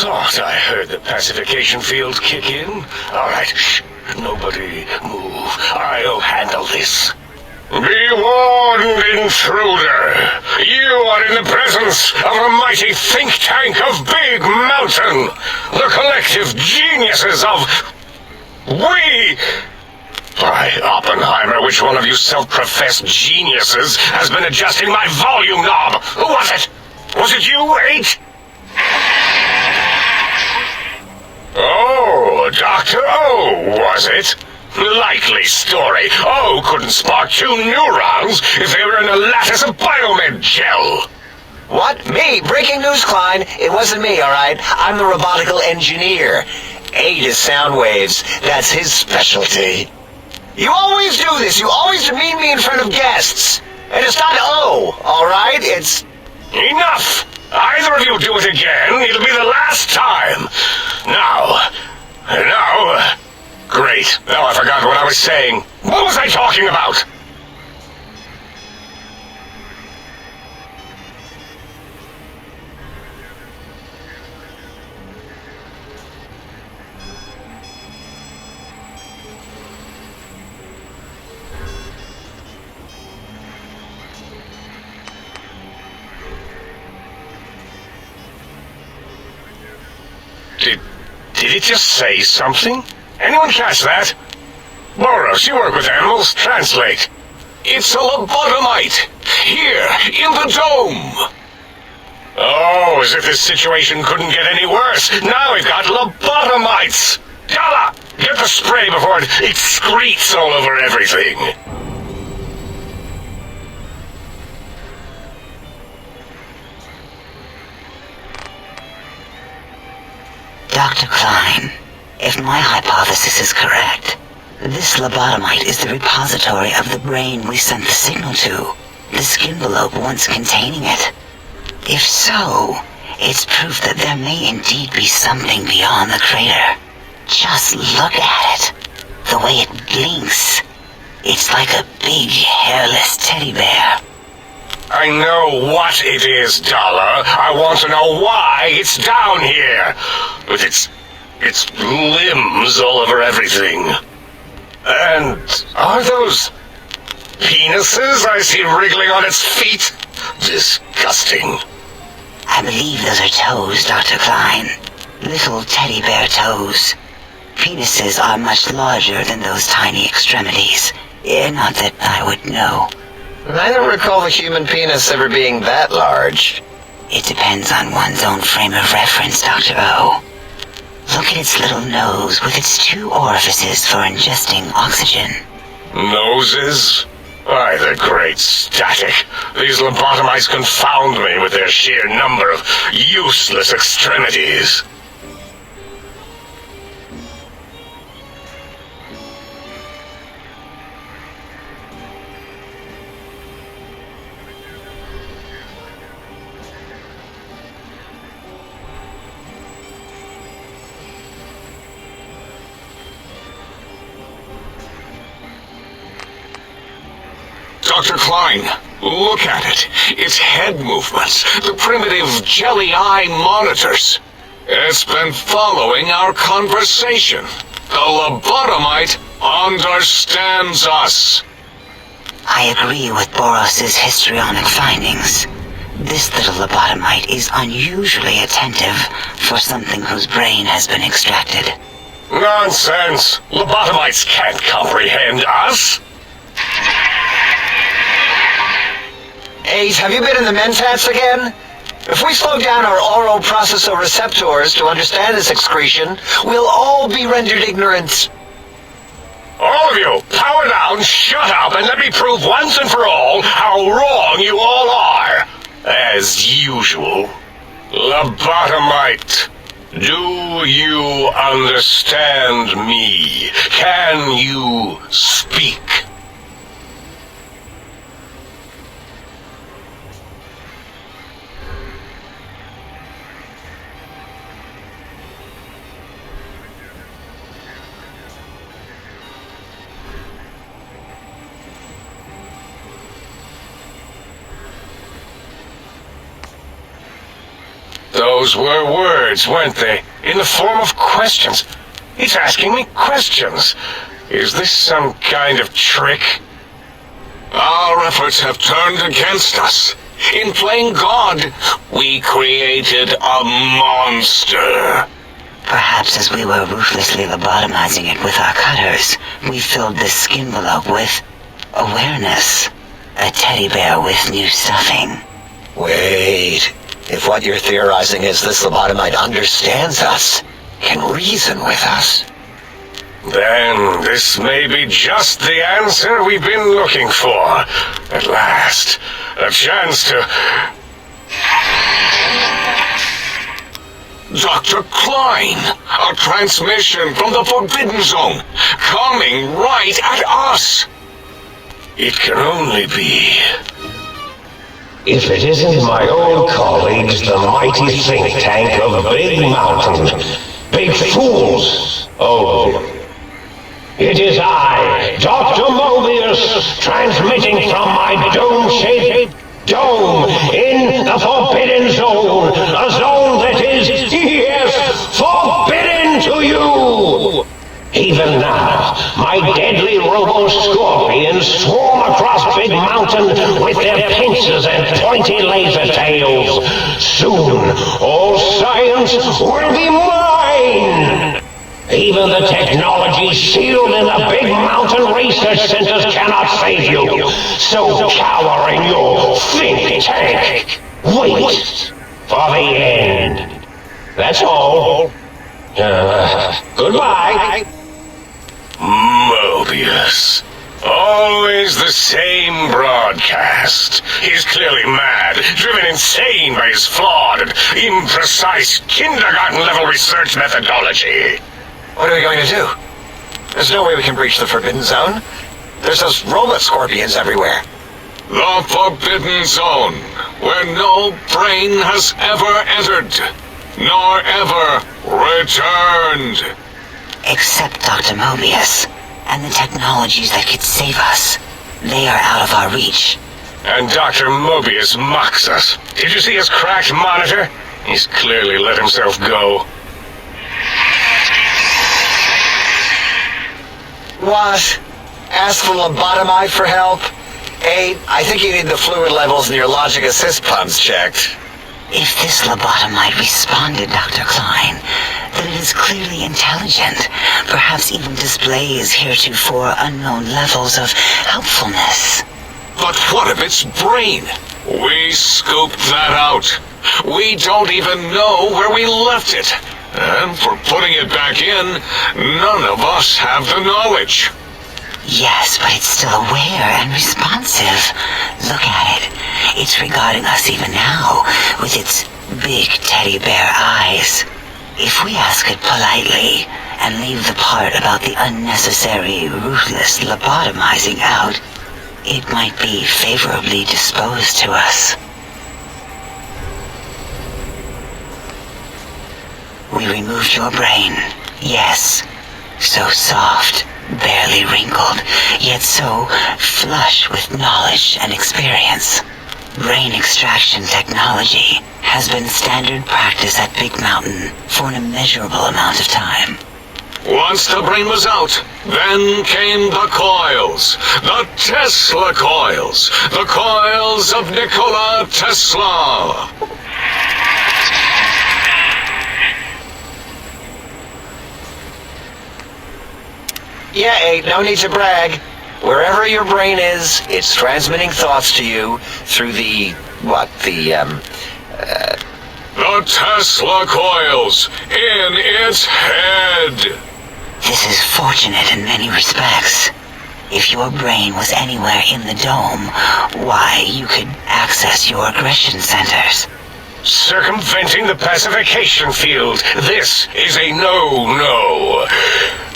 thought I heard the pacification field kick in. Alright, shh. Nobody move. I'll handle this. Be warned, intruder. You are in the presence of a mighty think tank of Big Mountain. The collective geniuses of... We... By Oppenheimer, which one of you self-professed geniuses has been adjusting my volume knob? Who was it? Was it you, H? Oh, Dr. O, was it? Likely story. O couldn't spark 2 neurons if they were in a lattice of biomed gel. What? Me? Breaking news, Klein. It wasn't me, alright? I'm the robotical engineer. Aid is sound waves. That's his specialty. You always do this. You always demean me in front of guests. And it's not O, alright? It's... Enough! Either of you do it again, it'll be the last time. Now... Great. Now I forgot what I was saying. What was I talking about? Did it just say something? Anyone catch that? Boros, you work with animals. Translate. It's a lobotomite. Here, in the dome. Oh, as if this situation couldn't get any worse. Now we've got lobotomites. Dala, get the spray before it excretes all over everything. Dr. Klein, if my hypothesis is correct, this lobotomite is the repository of the brain we sent the signal to, the skinvelope once containing it. If so, it's proof that there may indeed be something beyond the crater. Just look at it. The way it blinks. It's like a big, hairless teddy bear. I know what it is, Dala. I want to know why it's down here. With its limbs all over everything. And are those penises I see wriggling on its feet? Disgusting. I believe those are toes, Dr. Klein. Little teddy bear toes. Penises are much larger than those tiny extremities. Not that I would know. I don't recall the human penis ever being that large. It depends on one's own frame of reference, Dr. O. Look at its little nose with its 2 orifices for ingesting oxygen. Noses? Why, the great static. These lobotomites confound me with their sheer number of useless extremities. Dr. Klein, look at it. Its head movements, the primitive jelly eye monitors. It's been following our conversation. The lobotomite understands us. I agree with Boros' histrionic findings. This little lobotomite is unusually attentive for something whose brain has been extracted. Nonsense! Lobotomites can't comprehend us. Ace, have you been in the mentats again? If we slow down our oral processoreceptors to understand this excretion, we'll all be rendered ignorant. All of you, power down, shut up, and let me prove once and for all how wrong you all are. As usual. Lobotomite, do you understand me? Can you speak? Those were words, weren't they? In the form of questions. It's asking me questions. Is this some kind of trick? Our efforts have turned against us. In playing God, we created a monster. Perhaps as we were ruthlessly lobotomizing it with our cutters, we filled this skin envelope with awareness. A teddy bear with new stuffing. Wait. If what you're theorizing is this lobotomite understands us, can reason with us, then this may be just the answer we've been looking for. At last, a chance to... Dr. Klein, a transmission from the Forbidden Zone, coming right at us. It can only be... If it isn't my old colleagues, the mighty think tank of Big Mountain. Big fools, all of you. It is I, Dr. Mobius, transmitting from my dome-shaped dome in the Forbidden Zone, a zone that is, yes, forbidden to you! Even now, my deadly robo-scorpions swarm across Big Mountain with their pincers and pointy laser tails. Soon, all science will be mine! Even the technology sealed in the Big Mountain research centers cannot save you. So cower in your think tank. Wait for the end. That's all. Goodbye. Mobius. Always the same broadcast. He's clearly mad, driven insane by his flawed and imprecise kindergarten-level research methodology. What are we going to do? There's no way we can breach the Forbidden Zone. There's those robot scorpions everywhere. The Forbidden Zone, where no brain has ever entered, nor ever returned. Except Dr. Mobius, and the technologies that could save us. They are out of our reach. And Dr. Mobius mocks us. Did you see his cracked monitor? He's clearly let himself go. What? Ask the lobotomite for help? I think you need the fluid levels in your logic assist pumps checked. If this lobotomite responded, Dr. Klein, then it is clearly intelligent, perhaps even displays heretofore unknown levels of helpfulness. But what of its brain? We scooped that out. We don't even know where we left it. And for putting it back in, none of us have the knowledge. Yes, but it's still aware and responsive. Look at it. It's regarding us even now, with its big teddy bear eyes. If we ask it politely, and leave the part about the unnecessary, ruthless lobotomizing out, it might be favorably disposed to us. We removed your brain, yes. So soft, barely wrinkled, yet so flush with knowledge and experience. Brain extraction technology has been standard practice at Big Mountain for an immeasurable amount of time. Once the brain was out, then came the coils. The Tesla coils. The coils of Nikola Tesla. Yeah, no need to brag. Wherever your brain is, it's transmitting thoughts to you through the Tesla coils in its head. This is fortunate in many respects. If your brain was anywhere in the dome, why, you could access your aggression centers. Circumventing the pacification field. This is a no-no.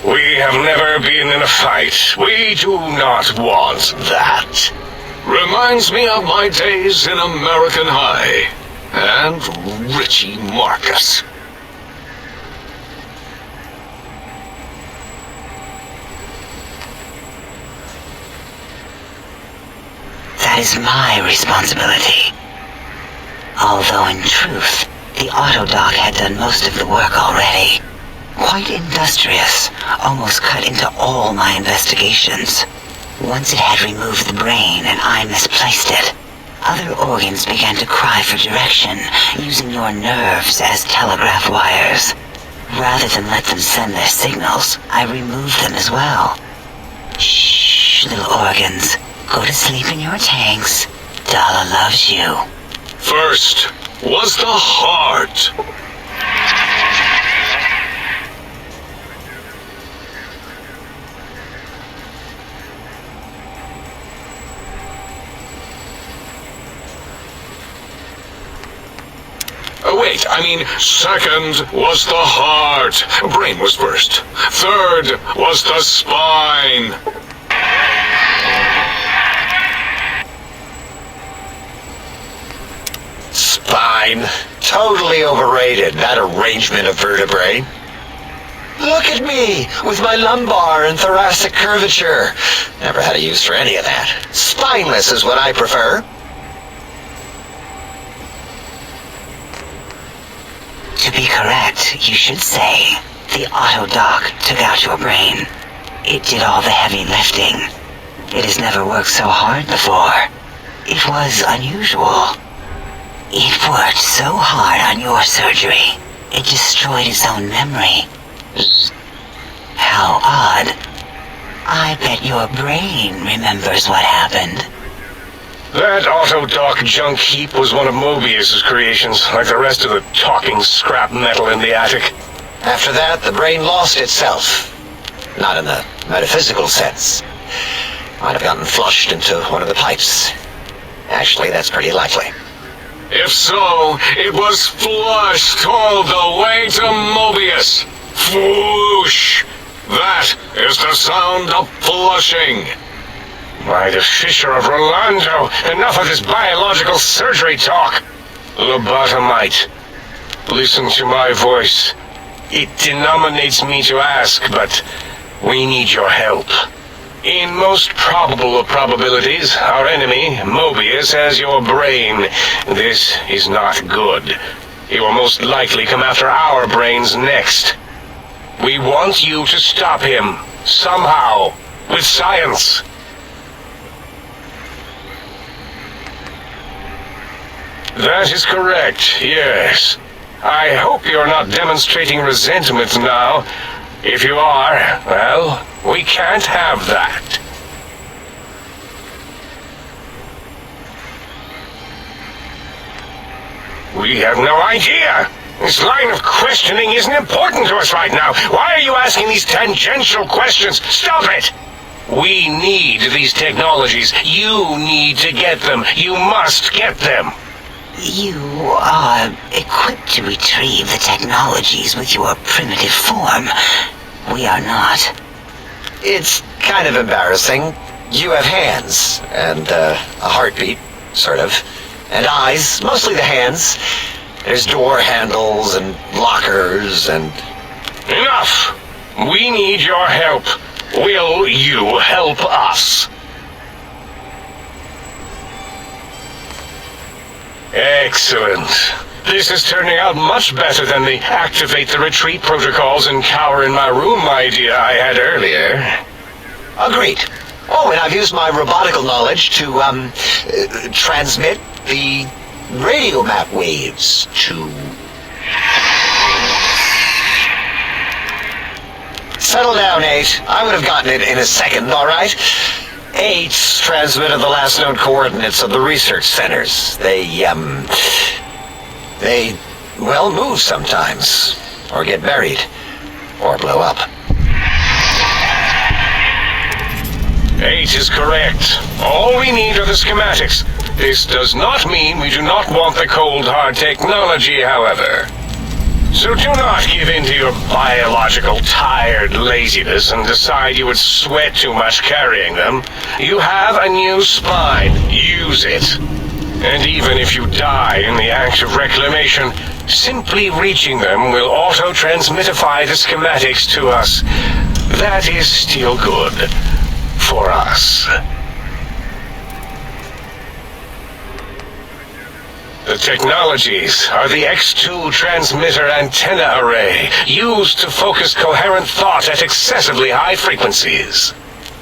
We have never been in a fight. We do not want that. Reminds me of my days in American High. And Richie Marcus. That is my responsibility. Although in truth, The Autodoc had done most of the work already. Quite industrious, almost cut into all my investigations. Once it had removed the brain and I misplaced it, other organs began to cry for direction, using your nerves as telegraph wires. Rather than let them send their signals, I removed them as well. Shh, little organs. Go to sleep in your tanks. Dala loves you. First was the heart. Wait, I mean, second was the heart. Brain was first. Third was the spine. Spine. Totally overrated, that arrangement of vertebrae. Look at me, with my lumbar and thoracic curvature. Never had a use for any of that. Spineless is what I prefer. To be correct, you should say, the Autodoc took out your brain. It did all the heavy lifting. It has never worked so hard before. It was unusual. It worked so hard on your surgery, it destroyed its own memory. How odd. I bet your brain remembers what happened. That Autodoc junk heap was one of Mobius's creations, like the rest of the talking scrap metal in the attic. After that, the brain lost itself. Not in the metaphysical sense. Might have gotten flushed into one of the pipes. Actually, that's pretty likely. If so, it was flushed all the way to Mobius. Flush! That is the sound of flushing. By the Fisher of Rolando, enough of this biological surgery talk. Lobotomite, listen to my voice. It denominates me to ask, but we need your help. In most probable of probabilities, our enemy, Mobius, has your brain. This is not good. He will most likely come after our brains next. We want you to stop him, somehow, with science. That is correct, yes. I hope you're not demonstrating resentment now. If you are, well, we can't have that. We have no idea. This line of questioning isn't important to us right now. Why are you asking these tangential questions? Stop it! We need these technologies. You need to get them. You must get them. You are equipped to retrieve the technologies with your primitive form. We are not. It's kind of embarrassing. You have hands, and a heartbeat, sort of, and eyes, mostly the hands. There's door handles and lockers and... Enough! We need your help. Will you help us? Excellent. This is turning out much better than the activate the retreat protocols and cower in my room idea I had earlier. Agreed. Oh, and I've used my robotical knowledge to, transmit the radio map waves to... Settle down, 8. I would have gotten it in a second, all right? 8's transmitted the last known coordinates of the research centers. They, well, move sometimes. Or get buried. Or blow up. 8 is correct. All we need are the schematics. This does not mean we do not want the cold hard technology, however. So do not give in to your biological tired laziness and decide you would sweat too much carrying them. You have a new spine. Use it. And even if you die in the act of reclamation, simply reaching them will auto-transmitify the schematics to us. That is still good. For us. The technologies are the X2 transmitter antenna array, used to focus coherent thought at excessively high frequencies.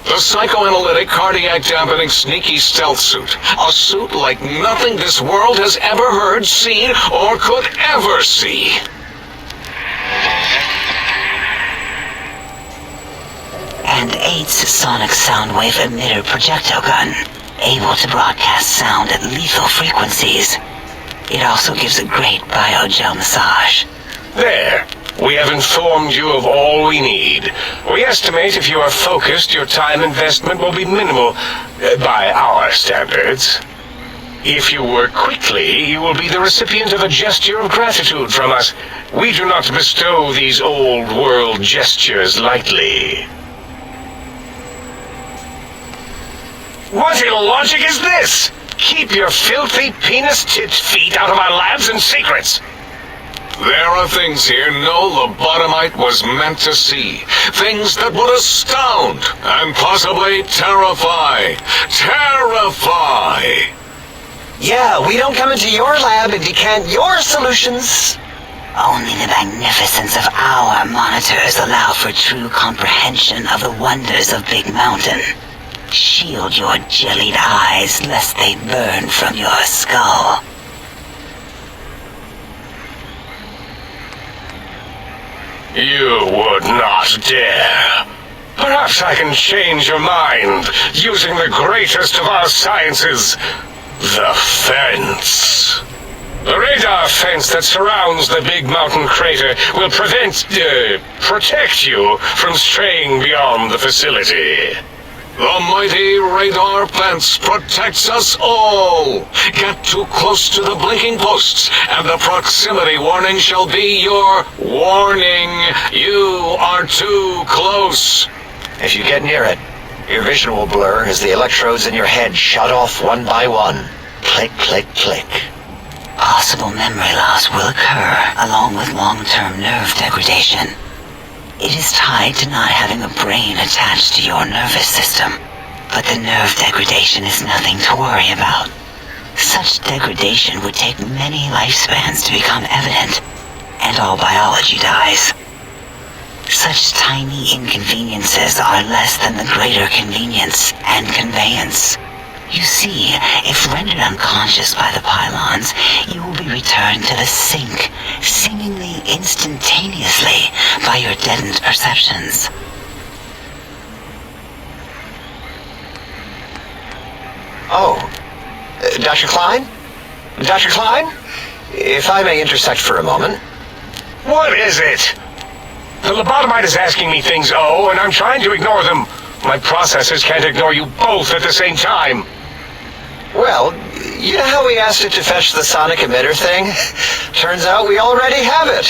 The psychoanalytic, cardiac dampening, sneaky stealth suit. A suit like nothing this world has ever heard, seen, or could ever see. And 8's sonic soundwave emitter projectile gun, able to broadcast sound at lethal frequencies. It also gives a great biogel massage. There. We have informed you of all we need. We estimate if you are focused, your time investment will be minimal, by our standards. If you work quickly, you will be the recipient of a gesture of gratitude from us. We do not bestow these old-world gestures lightly. What illogic is this? Keep your filthy penis-tipped feet out of our labs and secrets. There are things here no lobotomite was meant to see. Things that would astound and possibly terrify. Terrify! Yeah, we don't come into your lab and decant your solutions. Only the magnificence of our monitors allow for true comprehension of the wonders of Big Mountain. Shield your jellied eyes lest they burn from your skull. You would not dare. Perhaps I can change your mind using the greatest of our sciences, the fence. The radar fence that surrounds the Big Mountain crater will protect you from straying beyond the facility. The mighty radar fence protects us all. Get too close to the blinking posts, and the proximity warning shall be your warning. You are too close. If you get near it, your vision will blur as the electrodes in your head shut off one by one. Click, click, click. Possible memory loss will occur, along with long-term nerve degradation. It is tied to not having a brain attached to your nervous system, but the nerve degradation is nothing to worry about. Such degradation would take many lifespans to become evident, and all biology dies. Such tiny inconveniences are less than the greater convenience and conveyance. You see, if rendered unconscious by the pylons, you will be returned to the sink, seemingly instantaneously by your deadened perceptions. Oh, Dr. Klein? Dr. Klein? If I may intersect for a moment. What is it? The lobotomite is asking me things, and I'm trying to ignore them. My processors can't ignore you both at the same time. Well, you know how we asked it to fetch the sonic emitter thing? Turns out we already have it.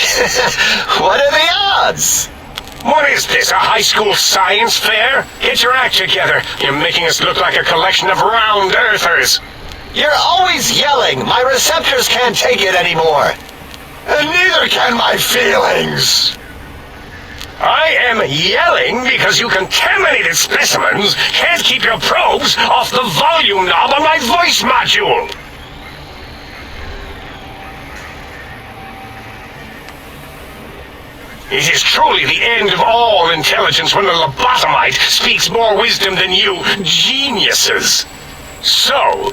What are the odds? What is this, a high school science fair? Get your act together. You're making us look like a collection of round earthers. You're always yelling. My receptors can't take it anymore. And neither can my feelings. I am yelling because you contaminated specimens can't keep your probes off the volume knob on my voice module. It is truly the end of all intelligence when the lobotomite speaks more wisdom than you geniuses. So,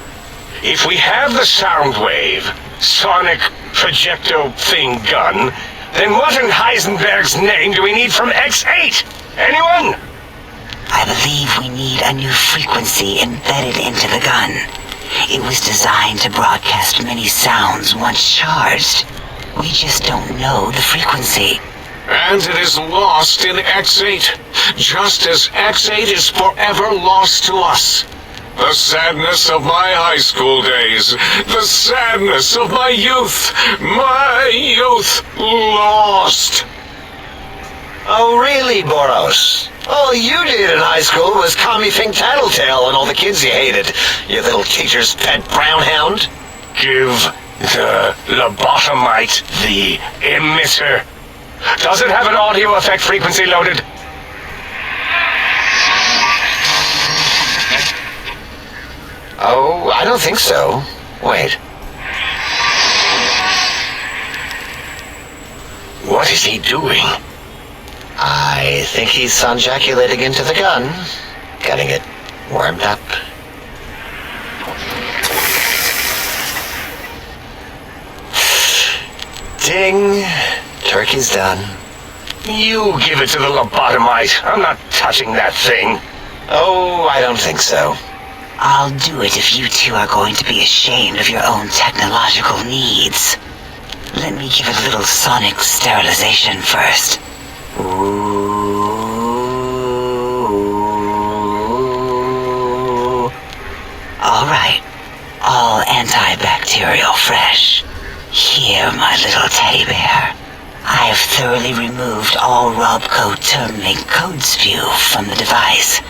if we have the Soundwave, sonic projecto thing gun, then what in Heisenberg's name do we need from X8? Anyone? I believe we need a new frequency embedded into the gun. It was designed to broadcast many sounds once charged. We just don't know the frequency. And it is lost in X8, just as X8 is forever lost to us. The sadness of my high school days, the sadness of my youth lost. Oh, really, Boros? All you did in high school was call me Fink Tattletale and all the kids you hated, you little teacher's pet brown hound. Give the lobotomite the emitter. Does it have an audio effect frequency loaded? Oh, I don't think so. Wait. What is he doing? I think he's sunjaculating into the gun, getting it warmed up. Ding! Turkey's done. You give it to the lobotomite. I'm not touching that thing. Oh, I don't think so. I'll do it if you two are going to be ashamed of your own technological needs. Let me give it a little sonic sterilization first. Ooh. All right. All antibacterial fresh. Here, my little teddy bear. I have thoroughly removed all Robco Termlink code spew from the device.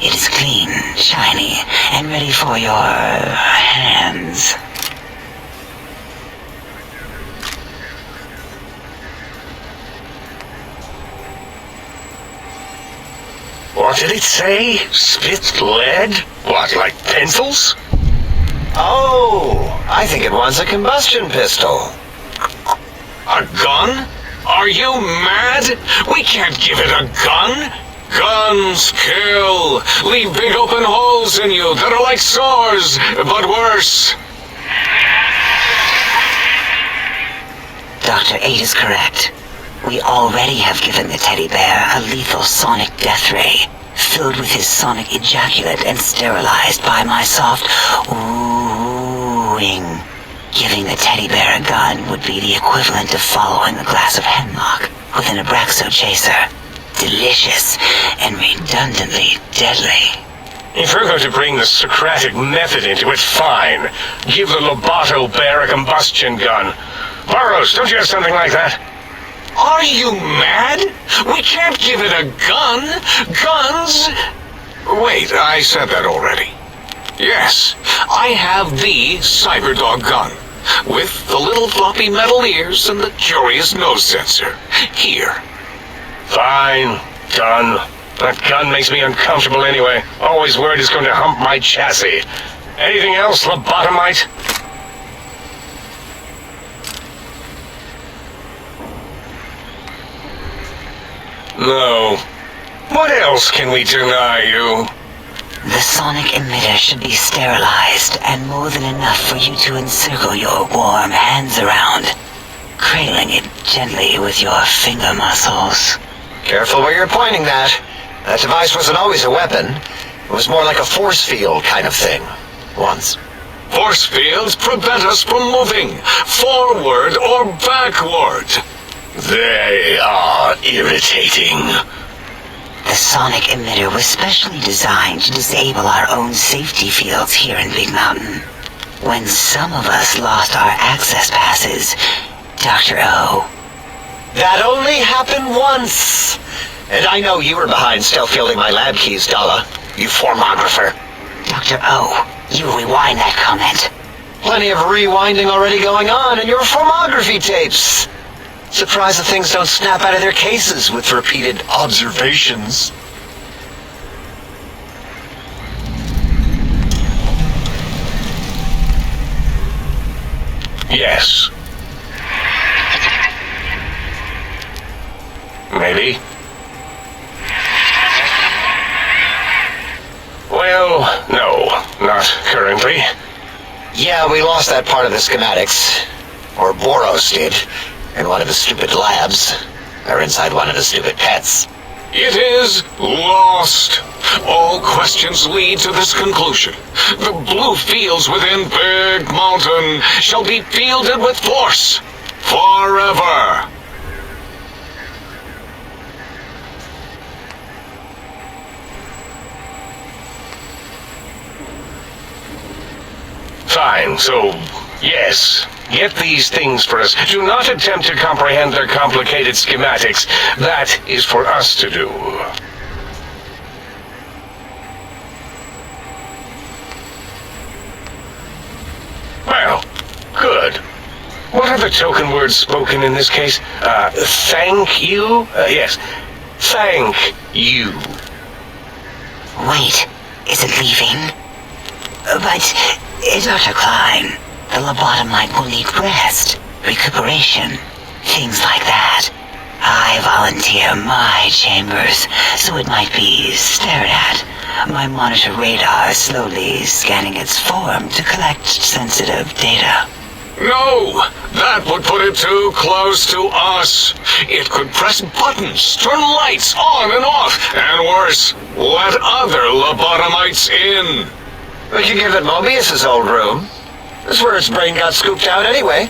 It is clean, shiny, and ready for your hands. What did it say? Spit lead? What, like pencils? Oh, I think it wants a combustion pistol. A gun? Are you mad? We can't give it a gun. Guns kill. Leave big open holes in you that are like sores, but worse. Dr. 8 is correct. We already have given the teddy bear a lethal sonic death ray, filled with his sonic ejaculate and sterilized by my soft oohing. Giving the teddy bear a gun would be the equivalent of following a glass of hemlock with an Abraxo chaser. Delicious and redundantly deadly. If we're going to bring the Socratic method into it, fine. Give the Loboto bear a combustion gun. Burroughs, don't you have something like that? Are you mad? We can't give it a gun. Guns? Wait, I said that already. Yes, I have the Cyberdog gun, with the little floppy metal ears and the curious nose sensor. Here. Fine. Done. That gun makes me uncomfortable anyway. Always worried it's going to hump my chassis. Anything else, lobotomite? No. What else can we deny you? The sonic emitter should be sterilized and more than enough for you to encircle your warm hands around, cradling it gently with your finger muscles. Careful where you're pointing that. That device wasn't always a weapon. It was more like a force field kind of thing. Once. Force fields prevent us from moving forward or backward. They are irritating. The sonic emitter was specially designed to disable our own safety fields here in Big Mountain. When some of us lost our access passes, Dr. O. That only happened once. And I know you were behind stealth fielding my lab keys, Dala. You formographer. Dr. O, you rewind that comment. Plenty of rewinding already going on in your formography tapes. Surprised that things don't snap out of their cases with repeated observations. Yes. Maybe. Well, no, not currently. Yeah, we lost that part of the schematics. Or Boros did. In one of his stupid labs. Or inside one of his stupid pets. It is lost. All questions lead to this conclusion. The blue fields within Big Mountain shall be fielded with force. Forever. Fine, so, yes. Get these things for us. Do not attempt to comprehend their complicated schematics. That is for us to do. Well, good. What are the token words spoken in this case? Thank you? Yes. Thank you. Wait, is it leaving? But, Dr. Klein, the lobotomite will need rest, recuperation. things like that. I volunteer my chambers, so it might be stared at. My monitor radar is slowly scanning its form to collect sensitive data. No! That would put it too close to us. It could press buttons, turn lights on and off, and worse, let other lobotomites in. We could give it Mobius's old room. That's where its brain got scooped out anyway.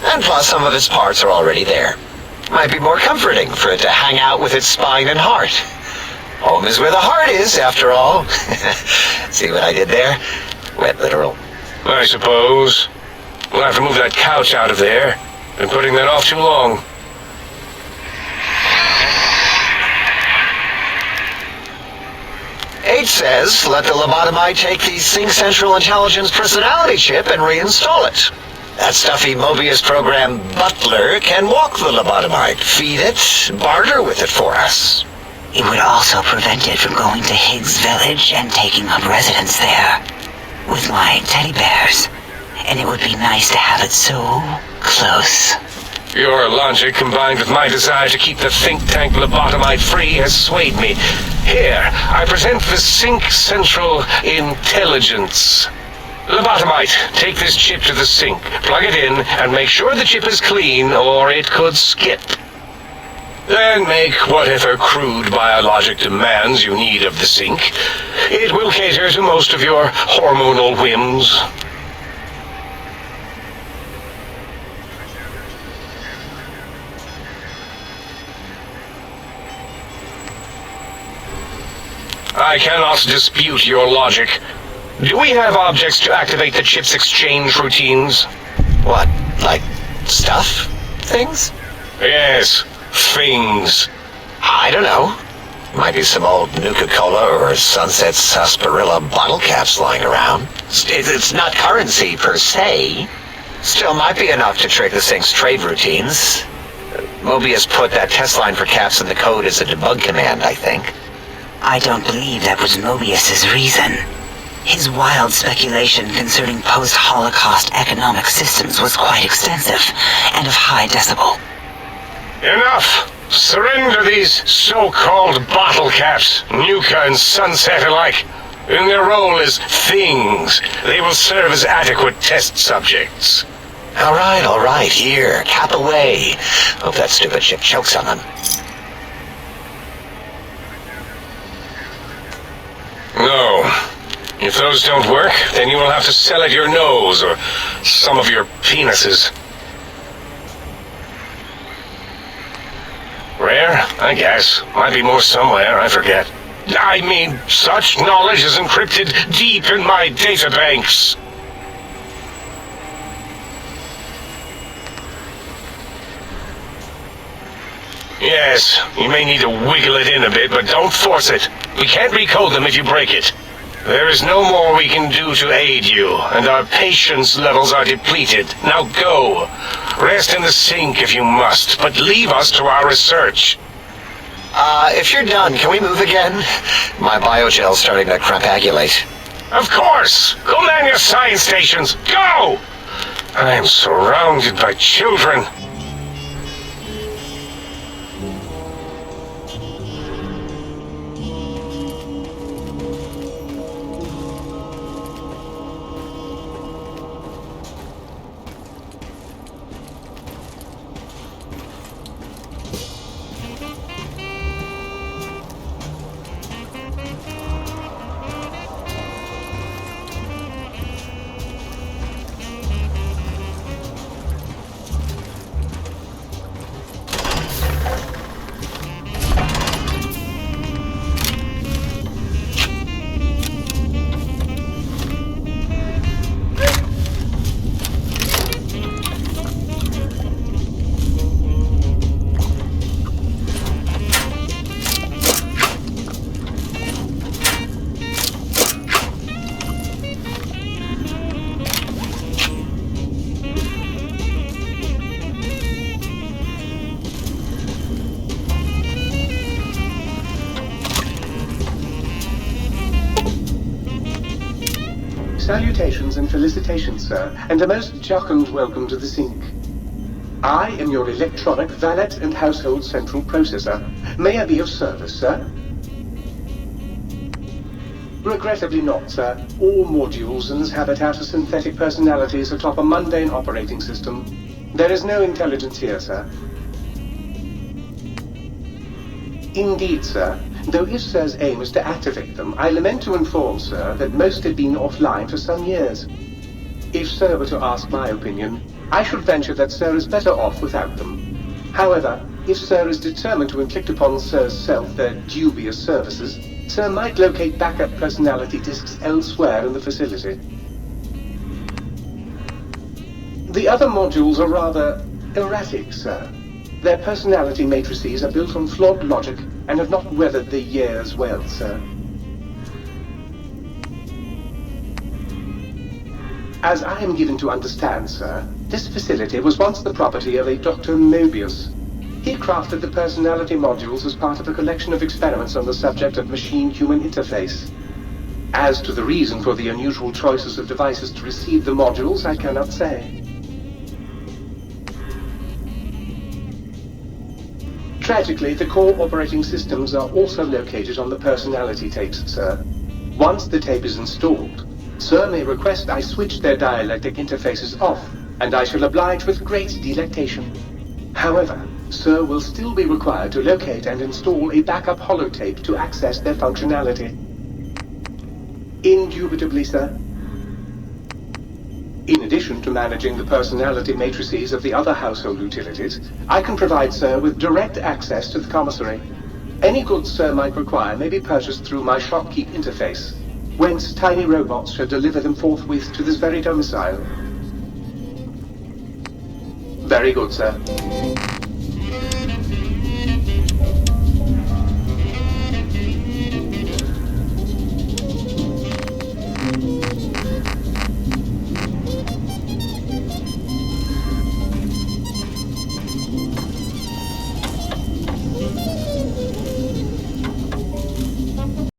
And plus, some of its parts are already there. Might be more comforting for it to hang out with its spine and heart. Home is where the heart is, after all. See what I did there? Wet literal. I suppose. We'll have to move that couch out of there. Been putting that off too long. H says, let the lobotomite take the Sync Central Intelligence personality chip and reinstall it. That stuffy Mobius program butler can walk the lobotomite, feed it, barter with it for us. It would also prevent it from going to Higgs Village and taking up residence there with my teddy bears. And it would be nice to have it so close. Your logic combined with my desire to keep the think tank lobotomite free has swayed me. Here, I present the Sync Central Intelligence. Lobotomite, take this chip to the sink, plug it in, and make sure the chip is clean, or it could skip. Then make whatever crude biologic demands you need of the sink. It will cater to most of your hormonal whims. I cannot dispute your logic. Do we have objects to activate the chip's exchange routines? What, like stuff? Things? Yes, things. I don't know. Might be some old Nuka-Cola or Sunset Sarsaparilla bottle caps lying around. It's not currency per se. Still might be enough to trigger the Sync's trade routines. Mobius put that test line for caps in the code as a debug command, I think. I don't believe that was Mobius's reason. His wild speculation concerning post-Holocaust economic systems was quite extensive and of high decibel. Enough! Surrender these so-called bottle caps, Nuka and Sunset alike. In their role as things, they will serve as adequate test subjects. All right, here, cap away. Hope that stupid chip chokes on them. No. If those don't work, then you will have to sell it your nose or some of your penises. Rare, I guess. Might be more somewhere, I forget. I mean, such knowledge is encrypted deep in my databanks. Yes, you may need to wiggle it in a bit, but don't force it. We can't recode them if you break it. There is no more we can do to aid you, and our patience levels are depleted. Now go. Rest in the sink if you must, but leave us to our research. If you're done, can we move again? My biogel's starting to crapagulate. Of course! Go man your science stations! Go! I am surrounded by children. Salutations and felicitations, sir, and a most jocund welcome to the Sync. I am your electronic valet and household central processor. May I be of service, sir? Regrettably not, sir. All modules in this habitat are synthetic personalities atop a mundane operating system. There is no intelligence here, sir. Indeed, sir. Though if Sir's aim is to activate them, I lament to inform, sir, that most had been offline for some years. If Sir were to ask my opinion, I should venture that Sir is better off without them. However, if Sir is determined to inflict upon Sir's self their dubious services, Sir might locate backup personality disks elsewhere in the facility. The other modules are rather erratic, sir. Their personality matrices are built on flawed logic and have not weathered the years well, sir. As I am given to understand, sir, this facility was once the property of a Dr. Mobius. He crafted the personality modules as part of a collection of experiments on the subject of machine-human interface. As to the reason for the unusual choices of devices to receive the modules, I cannot say. Tragically, the core operating systems are also located on the personality tapes, sir. Once the tape is installed, Sir may request I switch their dialectic interfaces off, and I shall oblige with great delectation. However, Sir will still be required to locate and install a backup holotape to access their functionality. Indubitably, sir. In addition to managing the personality matrices of the other household utilities, I can provide Sir with direct access to the commissary. Any goods Sir might require may be purchased through my shopkeep interface, whence tiny robots shall deliver them forthwith to this very domicile. Very good, sir.